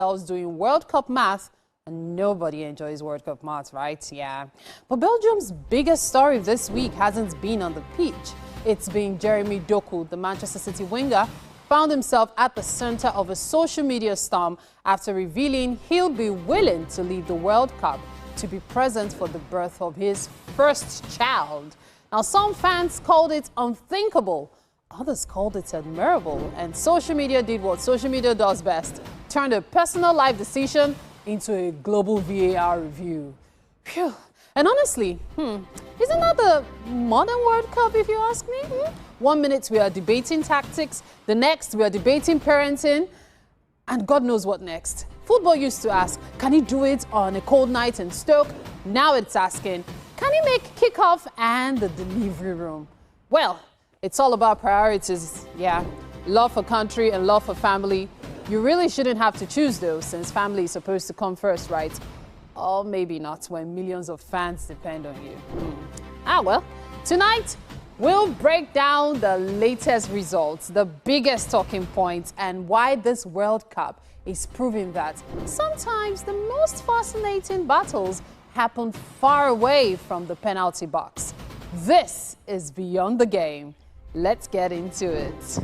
else doing World Cup math, and nobody enjoys World Cup math, right? Yeah. But Belgium's biggest story this week hasn't been on the pitch. It's been Jeremy Doku, the Manchester City winger, found himself at the center of a social media storm after revealing he'll be willing to leave the World Cup to be present for the birth of his first child. Now, some fans called it unthinkable. Others called it admirable. And social media did what social media does best: turned a personal life decision into a global VAR review. Phew. And honestly, isn't that the modern World Cup, if you ask me? 1 minute we are debating tactics, the next we are debating parenting, and God knows what next. Football used to ask, can he do it on a cold night in Stoke? Now it's asking, can he make kickoff and the delivery room? Well, it's all about priorities, yeah. Love for country and love for family. You really shouldn't have to choose those, since family is supposed to come first, right? Or maybe not when millions of fans depend on you. Well, tonight we'll break down the latest results, the biggest talking points, and why this World Cup is proving that sometimes the most fascinating battles happen far away from the penalty box. This is Beyond the Game. Let's get into it.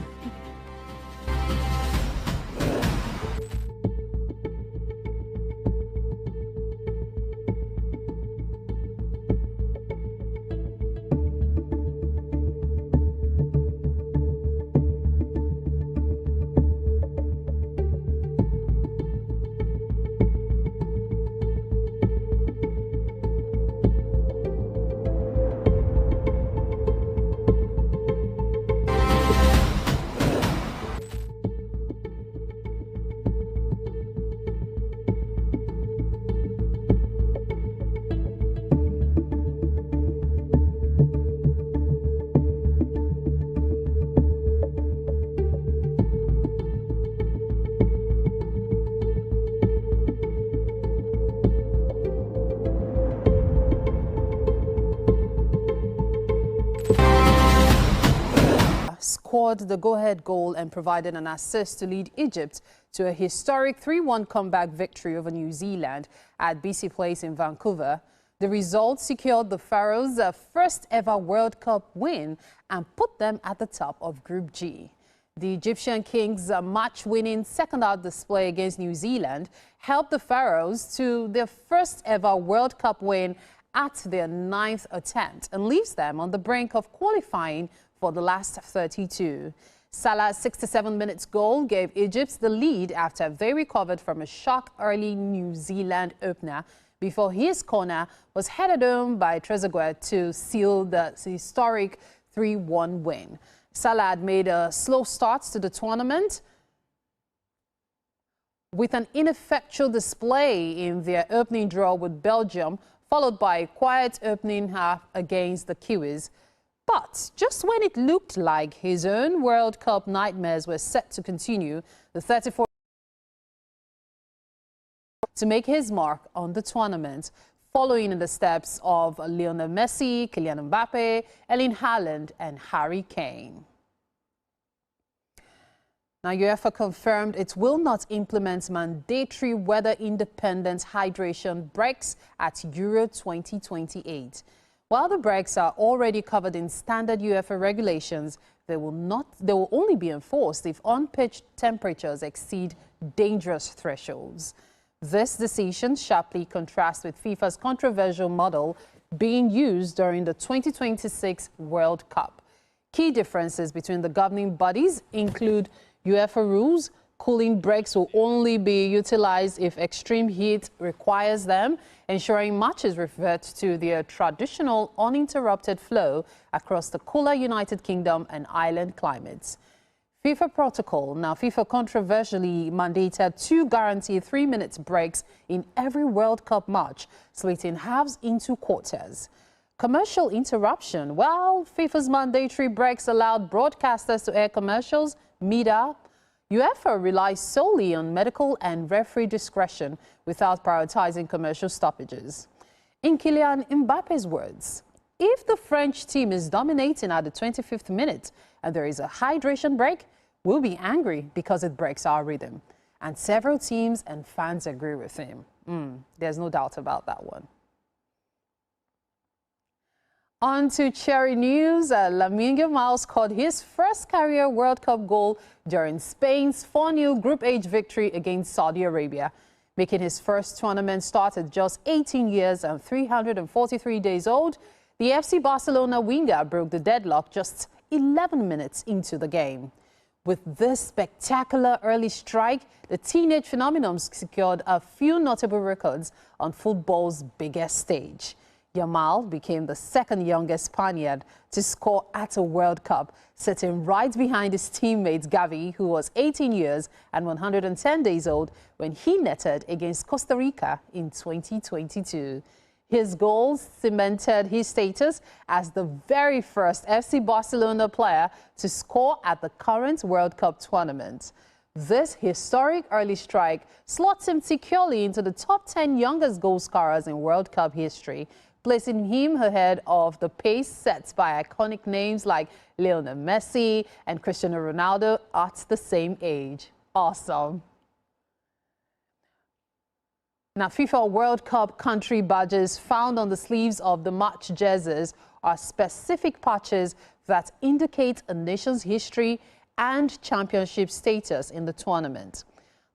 Scored the go-ahead goal and provided an assist to lead Egypt to a historic 3-1 comeback victory over New Zealand at BC Place in Vancouver. The result secured the Pharaohs' first ever World Cup win and put them at the top of Group G. The Egyptian Kings' match-winning second-half display against New Zealand helped the Pharaohs to their first ever World Cup win at their 9th attempt and leaves them on the brink of qualifying for the last 32. Salah's 67 minutes goal gave Egypt the lead after they recovered from a shock early New Zealand opener before his corner was headed home by Trezeguet to seal the historic 3-1 win. Salah had made a slow start to the tournament with an ineffectual display in their opening draw with Belgium, followed by a quiet opening half against the Kiwis. But just when it looked like his own World Cup nightmares were set to continue, the 34 to make his mark on the tournament, following in the steps of Lionel Messi, Kylian Mbappe, Erling Haaland and Harry Kane. Now, UEFA confirmed it will not implement mandatory weather-independent hydration breaks at Euro 2028. While the breaks are already covered in standard UEFA regulations, they will only be enforced if on-pitch temperatures exceed dangerous thresholds. This decision sharply contrasts with FIFA's controversial model being used during the 2026 World Cup. Key differences between the governing bodies include UEFA rules. Cooling breaks will only be utilized if extreme heat requires them, ensuring matches revert to their traditional uninterrupted flow across the cooler United Kingdom and Ireland climates. FIFA protocol. Now, FIFA controversially mandated 2 guaranteed 3-minute breaks in every World Cup match, splitting halves into quarters. Commercial interruption. While FIFA's mandatory breaks allowed broadcasters to air commercials mid-up, UEFA relies solely on medical and referee discretion without prioritizing commercial stoppages. In Kylian Mbappe's words, if the French team is dominating at the 25th minute and there is a hydration break, we'll be angry because it breaks our rhythm. And several teams and fans agree with him. There's no doubt about that one. On to cherry news. Lamine Yamal scored his first career World Cup goal during Spain's 4-0 Group H victory against Saudi Arabia, making his first tournament start at just 18 years and 343 days old. The FC Barcelona winger broke the deadlock just 11 minutes into the game. With this spectacular early strike, the teenage phenomenon secured a few notable records on football's biggest stage. Yamal became the second youngest Spaniard to score at a World Cup, sitting right behind his teammate Gavi, who was 18 years and 110 days old when he netted against Costa Rica in 2022. His goals cemented his status as the very first FC Barcelona player to score at the current World Cup tournament. This historic early strike slots him securely into the top 10 youngest goal scorers in World Cup history, placing him ahead of the pace set by iconic names like Lionel Messi and Cristiano Ronaldo at the same age. Awesome. Now, FIFA World Cup country badges found on the sleeves of the match jerseys are specific patches that indicate a nation's history and championship status in the tournament.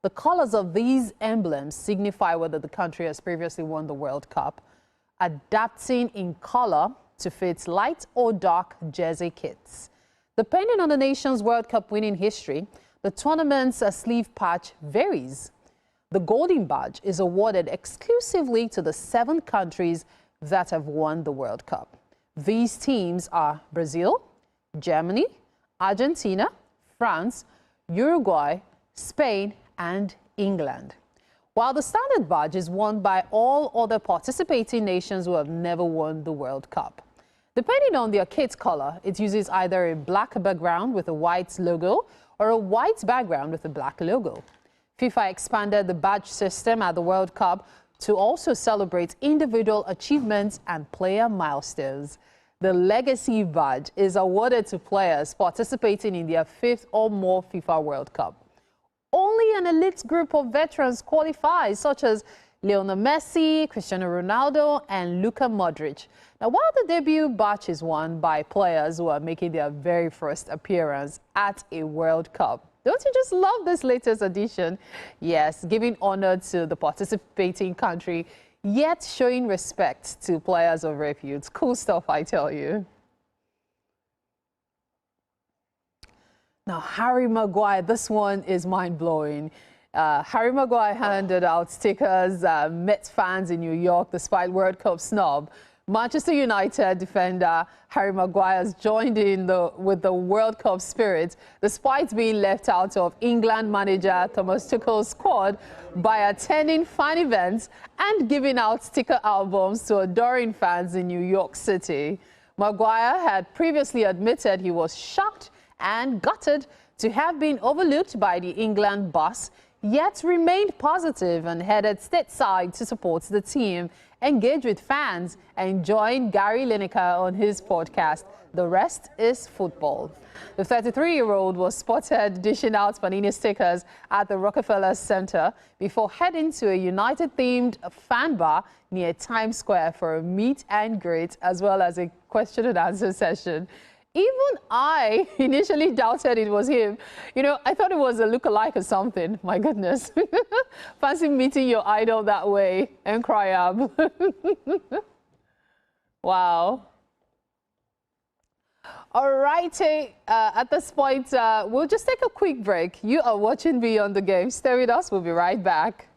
The colors of these emblems signify whether the country has previously won the World Cup, adapting in color to fit light or dark jersey kits. Depending on the nation's World Cup winning history, the tournament's sleeve patch varies. The Golden Badge is awarded exclusively to the 7 countries that have won the World Cup. These teams are Brazil, Germany, Argentina, France, Uruguay, Spain, and England. While the Standard Badge is won by all other participating nations who have never won the World Cup. Depending on their kit color, it uses either a black background with a white logo or a white background with a black logo. FIFA expanded the badge system at the World Cup to also celebrate individual achievements and player milestones. The Legacy Badge is awarded to players participating in their 5th or more FIFA World Cup. Only an elite group of veterans qualify, such as Lionel Messi, Cristiano Ronaldo, and Luka Modric. Now, while the debut badge is won by players who are making their very first appearance at a World Cup, don't you just love this latest edition? Yes, giving honor to the participating country, yet showing respect to players of repute. Cool stuff, I tell you. Now, Harry Maguire, this one is mind-blowing. Harry Maguire handed out stickers, met fans in New York despite World Cup snub. Manchester United defender Harry Maguire has joined in with the World Cup spirit despite being left out of England manager Thomas Tuchel's squad by attending fan events and giving out sticker albums to adoring fans in New York City. Maguire had previously admitted he was shocked and gutted to have been overlooked by the England boss, yet remained positive and headed stateside to support the team, engage with fans, and join Gary Lineker on his podcast, The Rest is Football. The 33-year-old was spotted dishing out Panini stickers at the Rockefeller Center before heading to a United-themed fan bar near Times Square for a meet and greet, as well as a question and answer session. Even I initially doubted it was him. You know, I thought it was a lookalike or something. My goodness. Fancy meeting your idol that way and cry up. Wow. All righty. At this point, we'll just take a quick break. You are watching Beyond the Game. Stay with us. We'll be right back.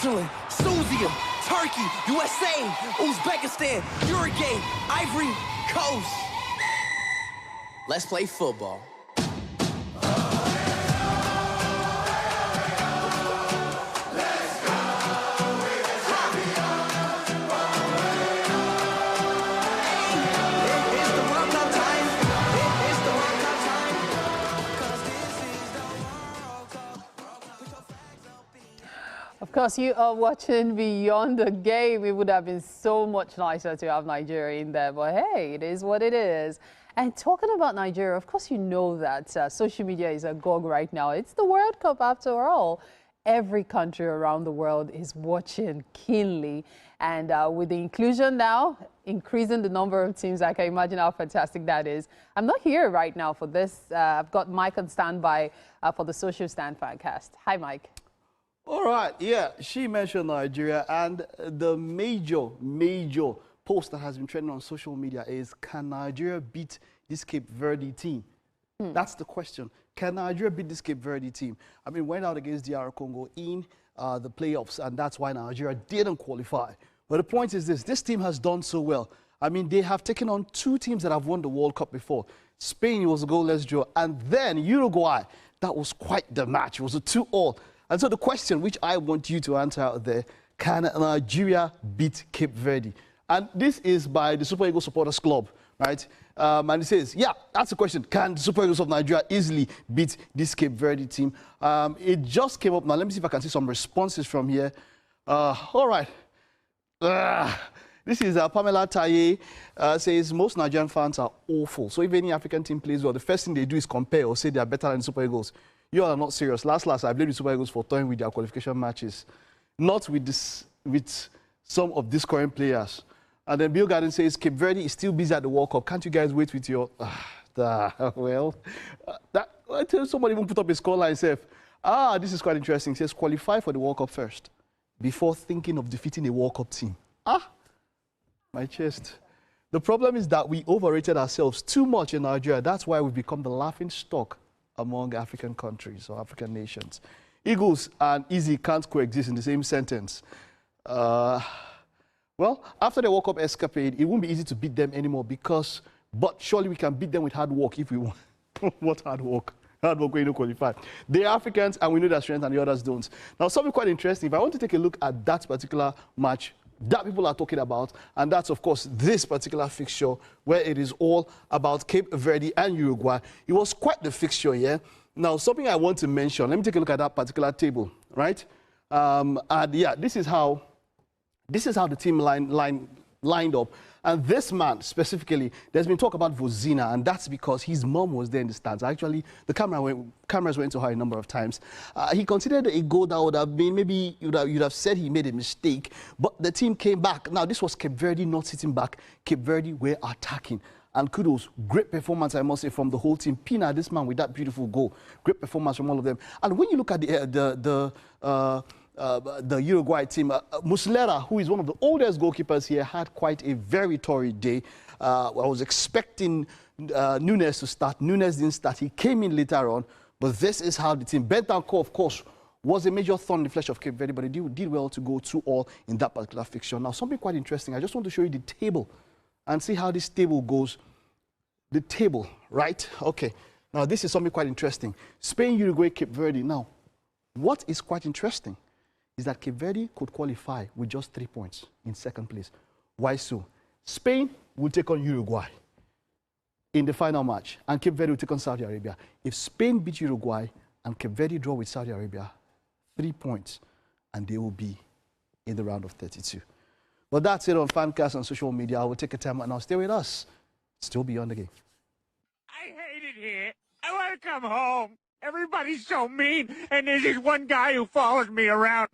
Switzerland, Suzium, Turkey, USA, Uzbekistan, Uruguay, Ivory Coast. Let's play football. Of course, you are watching Beyond the Game. It would have been so much nicer to have Nigeria in there, but hey, it is what it is. And talking about Nigeria, of course, you know that social media is agog right now. It's the World Cup after all. Every country around the world is watching keenly. And with the inclusion now, increasing the number of teams, I can imagine how fantastic that is. I'm not here right now for this. I've got Mike on standby for the Social Stand Fancast. Hi, Mike. All right, yeah, she mentioned Nigeria, and the major post that has been trending on social media is, can Nigeria beat this Cape Verde team? That's the question. Can Nigeria beat this Cape Verde team? I mean, went out against DR Congo in the playoffs, and that's why Nigeria didn't qualify. But the point is this team has done so well. I mean, they have taken on two teams that have won the World Cup before. Spain was a goalless draw, and then Uruguay, that was quite the match. It was a 2-2. And so the question which I want you to answer out there, can Nigeria beat Cape Verde? And this is by the Super Eagles Supporters Club, right? And it says, yeah, that's the question. Can the Super Eagles of Nigeria easily beat this Cape Verde team? It just came up now. Let me see if I can see some responses from here. All right. This is Pamela Taye, says, most Nigerian fans are awful. So if any African team plays well, the first thing they do is compare or say they are better than the Super Eagles. You all are not serious. Last, I blamed the Super Eagles for toying with their qualification matches, not with some of these current players. And then Bill Garden says, Cape Verde is still busy at the World Cup. Can't you guys wait with your... I tell somebody even put up a scoreline himself. This is quite interesting. It says, qualify for the World Cup first before thinking of defeating a World Cup team. My chest. The problem is that we overrated ourselves too much in Nigeria. That's why we've become the laughing stock among African countries or African nations. Eagles and easy can't coexist in the same sentence. Well, after the World Cup escapade, it won't be easy to beat them anymore but surely we can beat them with hard work if we want. What hard work? Hard work when you qualify. They are Africans and we know their strength and the others don't. Now, something quite interesting, if I want to take a look at that particular match that people are talking about, and that's, of course, this particular fixture where it is all about Cape Verde and Uruguay. It was quite the fixture here. Now, something I want to mention, let me take a look at that particular table, right? And yeah, this is how the team lined up. And this man, specifically, there's been talk about Vozina, and that's because his mom was there in the stands. Actually, the cameras went to her a number of times. He considered a goal that would have been, maybe you'd have said he made a mistake, but the team came back. Now, this was Cape Verde not sitting back. Cape Verde were attacking. And kudos, great performance, I must say, from the whole team. Pina, this man with that beautiful goal. Great performance from all of them. And when you look at the Uruguay team, Muslera, who is one of the oldest goalkeepers here, had quite a very torrid day. I was expecting Nunes to start. Nunes didn't start. He came in later on. But this is how the team, Bentancur, of course, was a major thorn in the flesh of Cape Verde, but he did well to go 2-2 in that particular fixture. Now, something quite interesting. I just want to show you the table and see how this table goes. The table, right? Okay. Now, this is something quite interesting. Spain, Uruguay, Cape Verde. Now, what is quite interesting is that Cape Verde could qualify with just 3 points in second place. Why so? Spain will take on Uruguay in the final match, and Cape Verde will take on Saudi Arabia. If Spain beat Uruguay and Cape Verde draw with Saudi Arabia, 3 points, and they will be in the round of 32. But that's it on Fancast and social media. I will take a time and now stay with us. Still Beyond the Game. I hate it here. I want to come home. Everybody's so mean, and there's this one guy who follows me around.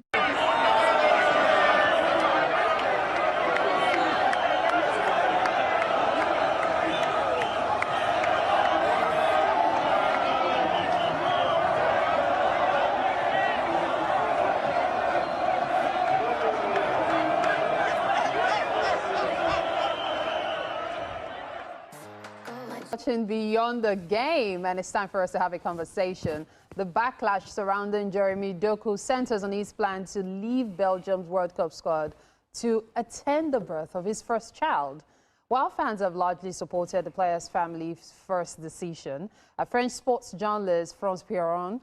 Watching beyond the game, and it's time for us to have a conversation. The backlash surrounding Jeremy Doku centers on his plan to leave Belgium's World Cup squad to attend the birth of his first child. While fans have largely supported the player's family's first decision, a French sports journalist, France Piron,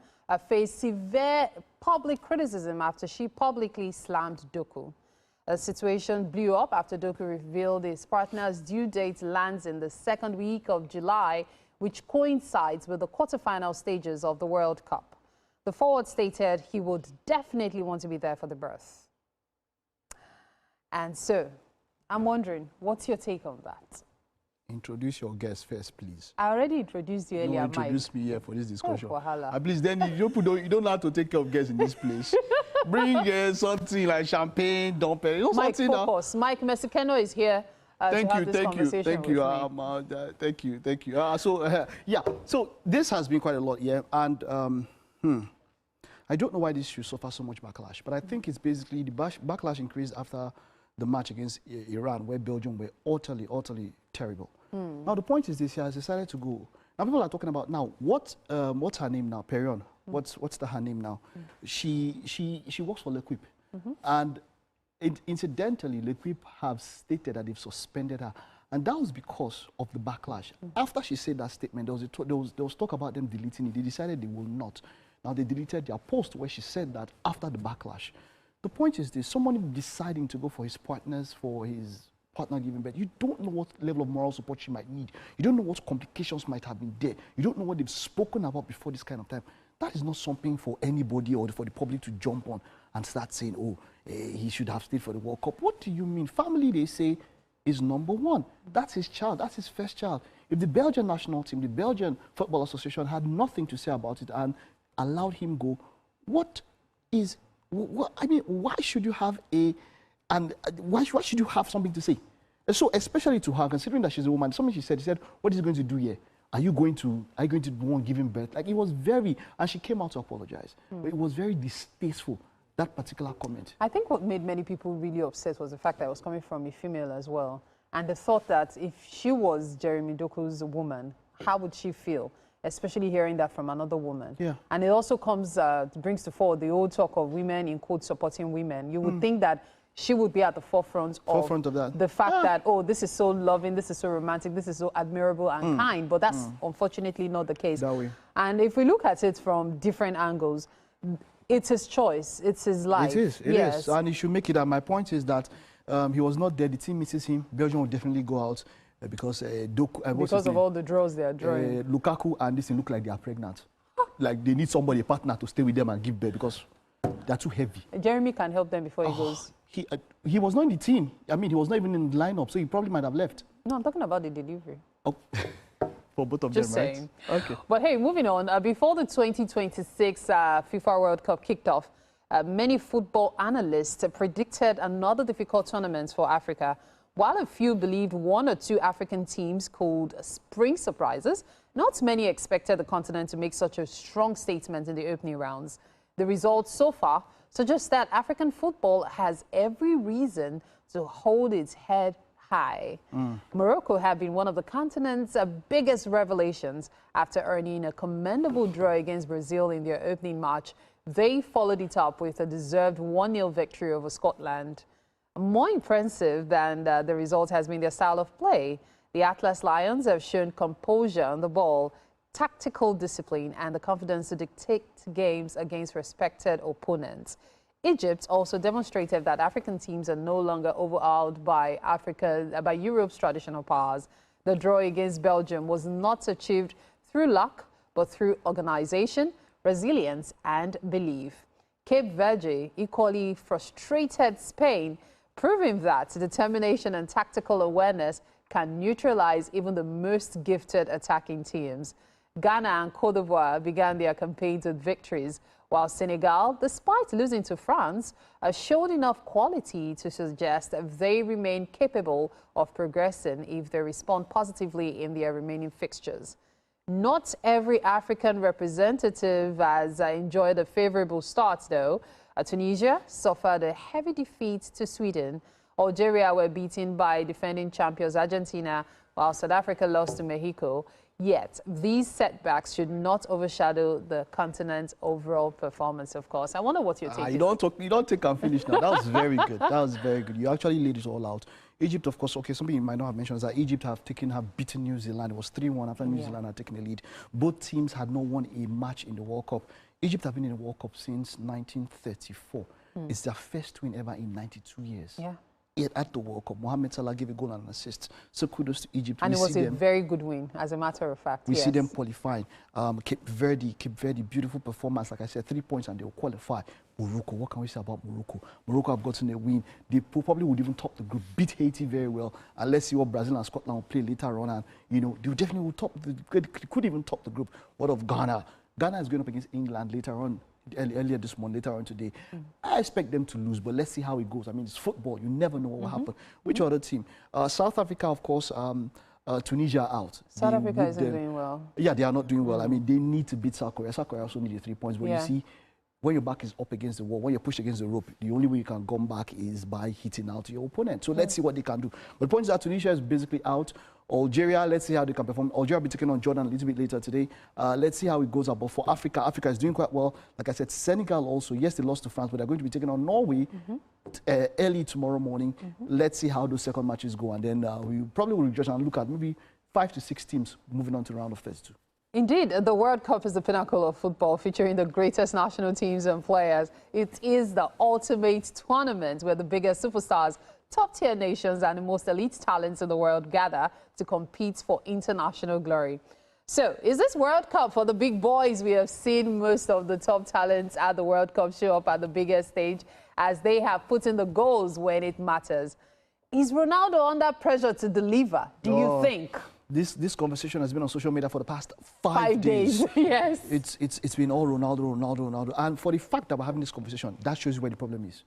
faced severe public criticism after she publicly slammed Doku. The situation blew up after Doku revealed his partner's due date lands in the second week of July, which coincides with the quarterfinal stages of the World Cup. The forward stated he would definitely want to be there for the birth. And so, I'm wondering, what's your take on that? Introduce your guest first, please. I already introduced you earlier, Mike. Introduce me here for this discussion. Oh, please, then you don't know how to take care of guests in this place. Bring something like champagne, dumpling, you know, Mike, something. focus. Mike Mexicano is here thank to you, have this conversation thank you, with me. thank you. Yeah, so this has been quite a lot, yeah, and I don't know why this should suffer so much backlash, but I think it's basically the backlash increased after the match against Iran, where Belgium were utterly terrible. Now the point is this: he has decided to go. Now people are talking about now what's her name now? Perion. What's her name now? She works for L'Equipe, and incidentally, L'Equipe have stated that they've suspended her, and that was because of the backlash. After she said that statement, there was talk about them deleting it. They decided they will not. Now they deleted their post where she said that after the backlash. The point is this: someone deciding to go for his partner giving birth, you don't know what level of moral support she might need. You don't know what complications might have been there. You don't know what they've spoken about before this kind of time. That is not something for anybody or for the public to jump on and start saying, oh, he should have stayed for the World Cup. What do you mean? Family, they say, is number one. That's his child. That's his first child. If the Belgian national team, the Belgian Football Association had nothing to say about it and allowed him go, I mean, why should you have why should you have something to say? And so, especially to her, considering that she's a woman, something she said, what is he going to do here? Are you going to go on giving birth? Like, it was very, and she came out to apologize. But it was very distasteful, that particular comment. I think what made many people really upset was the fact that it was coming from a female as well. And the thought that if she was Jeremy Doku's woman, how would she feel? Especially hearing that from another woman. Yeah. And it also brings to fore the old talk of women in quote supporting women. You would think that she would be at the forefront of that. The fact that, oh, this is so loving, this is so romantic, this is so admirable and kind. But that's unfortunately not the case. That way. And if we look at it from different angles, it's his choice, it's his life. It is. And he should make it. And my point is that he was not there. The team misses him. Belgium will definitely go out. Because because of all the draws they are drawing. Lukaku and this look like they are pregnant. Like they need somebody, a partner, to stay with them and give birth because they are too heavy. Jeremy can help them before he goes. He was not in the team. I mean, he was not even in the lineup, so he probably might have left. No, I'm talking about the delivery. Oh, for both of Just them, right? saying. Okay. But hey, moving on. Before the 2026 FIFA World Cup kicked off, many football analysts predicted another difficult tournament for Africa. While a few believed one or two African teams could spring surprises, not many expected the continent to make such a strong statement in the opening rounds. The results so far suggest that African football has every reason to hold its head high. Morocco have been one of the continent's biggest revelations after earning a commendable draw against Brazil in their opening match. They followed it up with a deserved 1-0 victory over Scotland. More impressive than the result has been their style of play. The Atlas Lions have shown composure on the ball, tactical discipline, and the confidence to dictate games against respected opponents. Egypt also demonstrated that African teams are no longer overawed by Europe's traditional powers. The draw against Belgium was not achieved through luck, but through organization, resilience, and belief. Cape Verde equally frustrated Spain, proving that determination and tactical awareness can neutralize even the most gifted attacking teams. Ghana and Cote d'Ivoire began their campaigns with victories, while Senegal, despite losing to France, showed enough quality to suggest that they remain capable of progressing if they respond positively in their remaining fixtures. Not every African representative has enjoyed a favorable start, though. Tunisia suffered a heavy defeat to Sweden. Algeria were beaten by defending champions Argentina, while South Africa lost to Mexico. Yet, these setbacks should not overshadow the continent's overall performance, of course. I wonder what your take is. You don't take and finish now. That was very good. That was very good. You actually laid it all out. Egypt, of course, okay, something you might not have mentioned is that Egypt have beaten New Zealand. It was 3-1 after New Zealand had taken the lead. Both teams had not won a match in the World Cup. Egypt have been in the World Cup since 1934. It's their first win ever in 92 years. Yeah. At the World Cup, Mohamed Salah gave a goal and an assist. So kudos to Egypt. And it was a very good win, as a matter of fact. We see them qualifying. Cape Verde, beautiful performance. Like I said, 3 points and they will qualify. Morocco, what can we say about Morocco? Morocco have gotten a win. They probably would even top the group, beat Haiti very well. And let's see what Brazil and Scotland will play later on. And, you know, they definitely will could even top the group. What of Ghana? Ghana is going up against England later on. Earlier this month, later on today. I expect them to lose, but let's see how it goes. I mean, it's football. You never know what will happen. Which other team? South Africa, of course, Tunisia out. South Africa isn't doing well. Yeah, they are not doing well. I mean, they need to beat South Korea. South Korea also needed 3 points. But you see, when your back is up against the wall, when you're pushed against the rope, the only way you can come back is by hitting out your opponent. So let's see what they can do. But the point is that Tunisia is basically out. Algeria, let's see how they can perform. Algeria will be taking on Jordan a little bit later today. Let's see how it goes. But for Africa, Africa is doing quite well. Like I said, Senegal also, yes, they lost to France, but they're going to be taking on Norway early tomorrow morning. Let's see how those second matches go. And then we probably will judge and look at maybe 5 to 6 teams moving on to the round of 32. Indeed, the World Cup is the pinnacle of football, featuring the greatest national teams and players. It is the ultimate tournament where the biggest superstars, top-tier nations and the most elite talents in the world gather to compete for international glory. So, is this World Cup for the big boys? We have seen most of the top talents at the World Cup show up at the biggest stage as they have put in the goals when it matters. Is Ronaldo under pressure to deliver, do you think? This conversation has been on social media for the past 5 days. Yes. It's been all Ronaldo. And for the fact that we're having this conversation, that shows you where the problem is.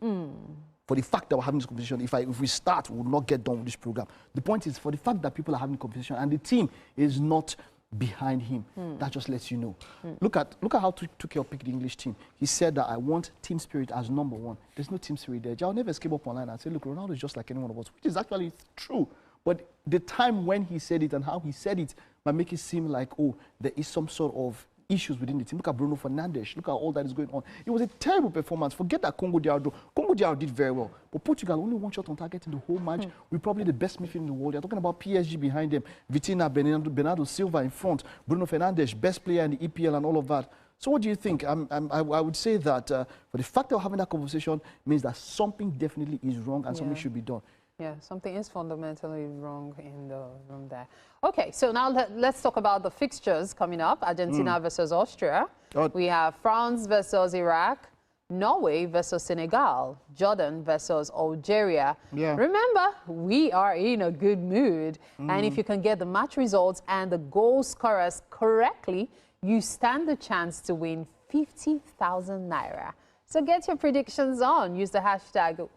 For the fact that we're having this conversation, if we start, we will not get done with this program. The point is, for the fact that people are having a conversation and the team is not behind him, that just lets you know. Look at how Tuchel picked the English team. He said that I want team spirit as number one. There's no team spirit there. I'll never escape up online and say, look, Ronaldo is just like any one of us, which is actually true. But the time when he said it and how he said it might make it seem like, oh, there is some sort of issues within the team. Look at Bruno Fernandes. Look at all that is going on. It was a terrible performance. Forget that Congo DR. Congo DR did very well. But Portugal, only one shot on target in the whole match. We're probably the best midfield in the world. You're talking about PSG behind them. Vitinha, Bernardo Silva in front. Bruno Fernandes, best player in the EPL and all of that. So what do you think? I would say that for the fact of having that conversation means that something definitely is wrong and something should be done. Yeah, something is fundamentally wrong in the room there. Okay, so now let's talk about the fixtures coming up. Argentina versus Austria. We have France versus Iraq, Norway versus Senegal, Jordan versus Algeria. Remember, we are in a good mood. And if you can get the match results and the goal scorers correctly, you stand the chance to win 50,000 naira. So get your predictions on. Use the hashtag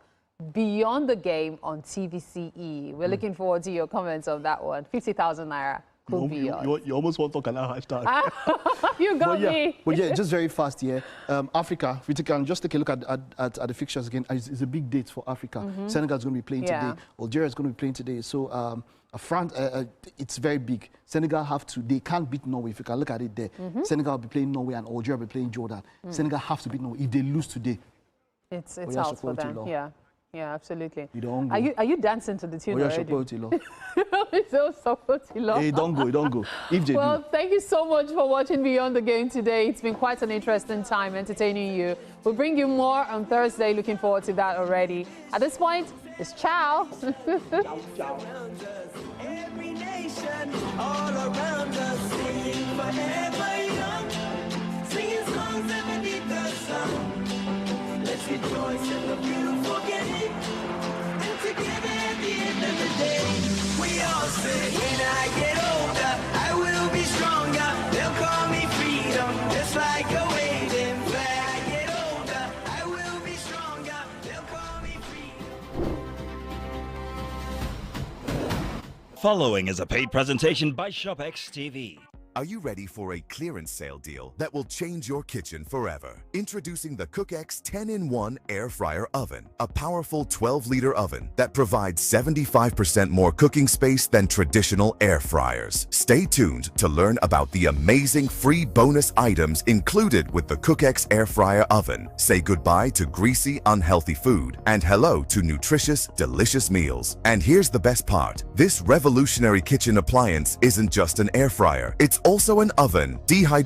Beyond the Game on TVCE. We're looking forward to your comments on that one. 50,000 naira could be yours. You almost want to talk about hashtag. You got me. But yeah, just very fast here. Africa, if we can just take a look at the fixtures again. It's a big date for Africa. Senegal is going to be playing today. Algeria is going to be playing today. So France, it's very big. Senegal they can't beat Norway. If you can look at it there. Senegal will be playing Norway and Algeria will be playing Jordan. Senegal have to beat Norway. If they lose today, it's out for them. Yeah, absolutely. You don't go. Are you dancing to the tune already? Hey, don't go. Well, thank you so much for watching Beyond the Game today. It's been quite an interesting time entertaining you. We'll bring you more on Thursday. Looking forward to that already. At this point, it's ciao. Ciao. Every nation all around us, singing forever young, singing songs underneath the sun. Let's rejoice in the beautiful game, and together at the end of the day, we all say, when I get older, I will be stronger. They'll call me freedom, just like a waving flag. I get older, I will be stronger. They'll call me freedom. Following is a paid presentation by ShopX TV. Are you ready for a clearance sale deal that will change your kitchen forever? Introducing the CookX 10-in-1 Air Fryer Oven, a powerful 12-liter oven that provides 75% more cooking space than traditional air fryers. Stay tuned to learn about the amazing free bonus items included with the CookX Air Fryer Oven. Say goodbye to greasy, unhealthy food and hello to nutritious, delicious meals. And here's the best part. This revolutionary kitchen appliance isn't just an air fryer. It's also an oven, dehydrated